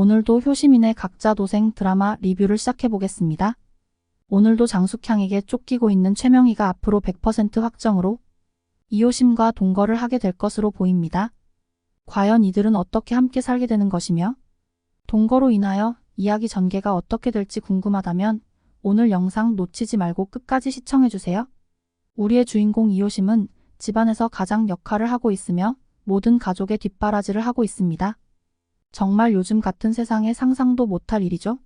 오늘도 효시민의 각자 도생 드라마 리뷰를 시작해보겠습니다. 오늘도 장숙향에게 쫓기고 있는 최명희가 앞으로 100% 확정으로 이효심과 동거를 하게 될 것으로 보입니다. 과연 이들은 어떻게 함께 살게 되는 것이며 동거로 인하여 이야기 전개가 어떻게 될지 궁금하다면 오늘 영상 놓치지 말고 끝까지 시청해주세요. 우리의 주인공 이효심은 집안에서 가장 역할을 하고 있으며 모든 가족의 뒷바라지를 하고 있습니다. 정말 요즘 같은 세상에 상상도 못할 일이죠.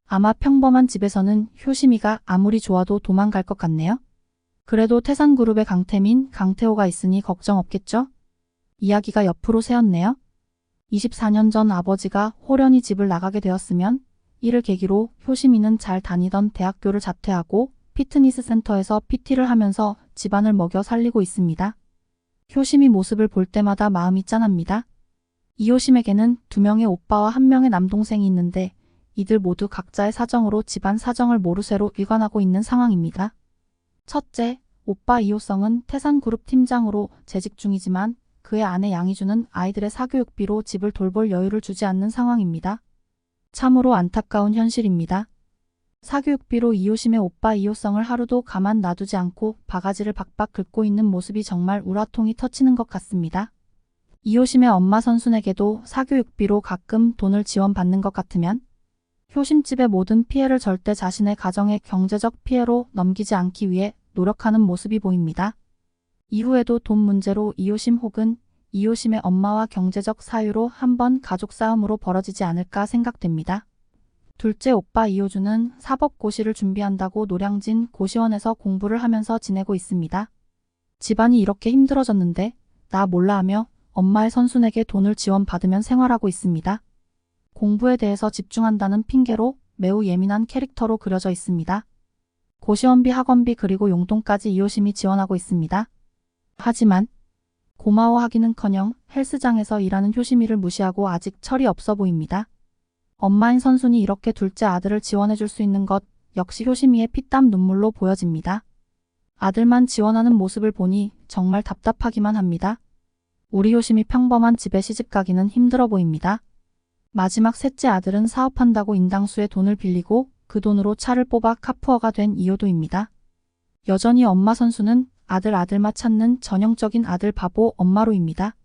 아마 평범한 집에서는 효심이가 아무리 좋아도 도망갈 것 같네요. 그래도 태산그룹의 강태민, 강태호가 있으니 걱정 없겠죠? 이야기가 옆으로 새었네요. 24년 전 아버지가 홀연히 집을 나가게 되었으면 이를 계기로 효심이는 잘 다니던 대학교를 자퇴하고 피트니스 센터에서 PT를 하면서 집안을 먹여 살리고 있습니다. 효심이 모습을 볼 때마다 마음이 짠합니다. 이효심에게는 2명의 오빠와 1명의 남동생이 있는데 이들 모두 각자의 사정으로 집안 사정을 모르쇠로 일관하고 있는 상황입니다. 첫째, 오빠 이효성은 태산그룹 팀장으로 재직 중이지만 그의 아내 양희주는 아이들의 사교육비로 집을 돌볼 여유를 주지 않는 상황입니다. 참으로 안타까운 현실입니다. 사교육비로 이효심의 오빠 이효성을 하루도 가만 놔두지 않고 바가지를 박박 긁고 있는 모습이 정말 우라통이 터치는 것 같습니다. 이효심의 엄마 선순에게도 사교육비로 가끔 돈을 지원받는 것 같으면 효심집의 모든 피해를 절대 자신의 가정의 경제적 피해로 넘기지 않기 위해 노력하는 모습이 보입니다. 이후에도 돈 문제로 이효심 혹은 이효심의 엄마와 경제적 사유로 한번 가족 싸움으로 벌어지지 않을까 생각됩니다. 둘째 오빠 이효주는 사법고시를 준비한다고 노량진 고시원에서 공부를 하면서 지내고 있습니다. 집안이 이렇게 힘들어졌는데 나 몰라 하며 엄마의 선순에게 돈을 지원받으면 생활하고 있습니다. 공부에 대해서 집중한다는 핑계로 매우 예민한 캐릭터로 그려져 있습니다. 고시원비, 학원비 그리고 용돈까지 이효심이 지원하고 있습니다. 하지만 고마워하기는커녕 헬스장에서 일하는 효심이를 무시하고 아직 철이 없어 보입니다. 엄마인 선순이 이렇게 둘째 아들을 지원해줄 수 있는 것 역시 효심이의 피땀 눈물로 보여집니다. 아들만 지원하는 모습을 보니 정말 답답하기만 합니다. 우리 효심이 평범한 집에 시집가기는 힘들어 보입니다. 마지막 셋째 아들은 사업한다고 인당수의 돈을 빌리고 그 돈으로 차를 뽑아 카푸어가 된 이효도입니다. 여전히 엄마 선수는 아들마 찾는 전형적인 아들 바보 엄마로입니다.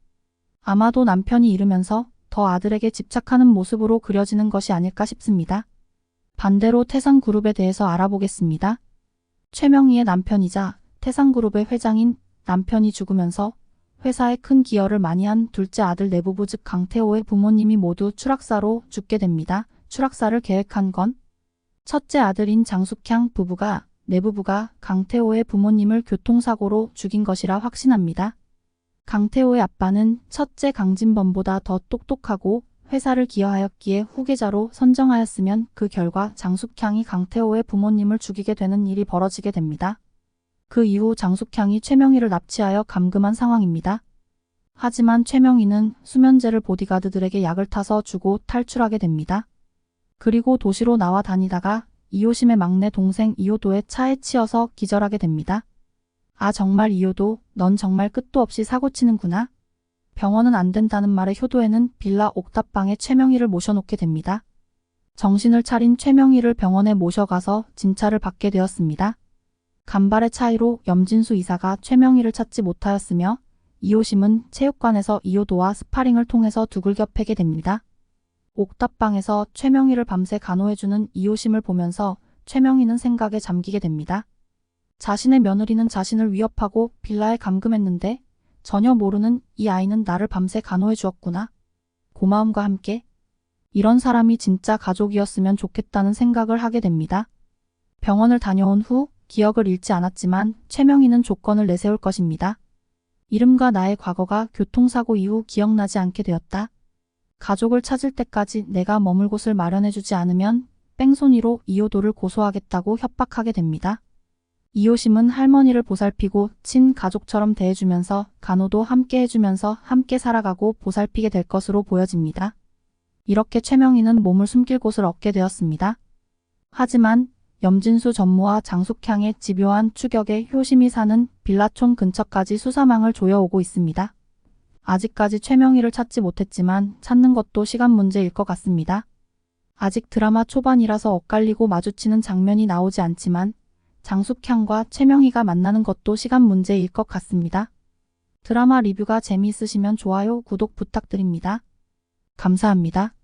아마도 남편이 잃으면서 더 아들에게 집착하는 모습으로 그려지는 것이 아닐까 싶습니다. 반대로 태산그룹에 대해서 알아보겠습니다. 최명희의 남편이자 태산그룹의 회장인 남편이 죽으면서 회사에 큰 기여를 많이 한 둘째 아들 내부부 즉 강태호의 부모님이 모두 추락사로 죽게 됩니다. 추락사를 계획한 건 첫째 아들인 장숙향 부부가 내부부가 강태호의 부모님을 교통사고로 죽인 것이라 확신합니다. 강태호의 아빠는 첫째 강진범보다 더 똑똑하고 회사를 기여하였기에 후계자로 선정하였으면 그 결과 장숙향이 강태호의 부모님을 죽이게 되는 일이 벌어지게 됩니다. 그 이후 장숙향이 최명희를 납치하여 감금한 상황입니다. 하지만 최명희는 수면제를 보디가드들에게 약을 타서 주고 탈출하게 됩니다. 그리고 도시로 나와 다니다가 이효심의 막내 동생 이효도의 차에 치여서 기절하게 됩니다. 아 정말 이효도 넌 정말 끝도 없이 사고치는구나. 병원은 안 된다는 말에 효도에는 빌라 옥탑방에 최명희를 모셔놓게 됩니다. 정신을 차린 최명희를 병원에 모셔가서 진찰을 받게 되었습니다. 간발의 차이로 염진수 이사가 최명희를 찾지 못하였으며 이효심은 체육관에서 이효도와 스파링을 통해서 두들겨 패게 됩니다. 옥탑방에서 최명희를 밤새 간호해주는 이효심을 보면서 최명희는 생각에 잠기게 됩니다. 자신의 며느리는 자신을 위협하고 빌라에 감금했는데 전혀 모르는 이 아이는 나를 밤새 간호해 주었구나. 고마움과 함께 이런 사람이 진짜 가족이었으면 좋겠다는 생각을 하게 됩니다. 병원을 다녀온 후 기억을 잃지 않았지만 최명희는 조건을 내세울 것입니다. 이름과 나의 과거가 교통사고 이후 기억나지 않게 되었다. 가족을 찾을 때까지 내가 머물 곳을 마련해주지 않으면 뺑소니로 이효도를 고소하겠다고 협박하게 됩니다. 이효심은 할머니를 보살피고 친가족처럼 대해주면서 간호도 함께 해주면서 함께 살아가고 보살피게 될 것으로 보여집니다. 이렇게 최명희는 몸을 숨길 곳을 얻게 되었습니다. 하지만 염진수 전무와 장숙향의 집요한 추격에 효심이 사는 빌라촌 근처까지 수사망을 조여오고 있습니다. 아직까지 최명희를 찾지 못했지만 찾는 것도 시간 문제일 것 같습니다. 아직 드라마 초반이라서 엇갈리고 마주치는 장면이 나오지 않지만 장숙향과 최명희가 만나는 것도 시간 문제일 것 같습니다. 드라마 리뷰가 재미있으시면 좋아요, 구독 부탁드립니다. 감사합니다.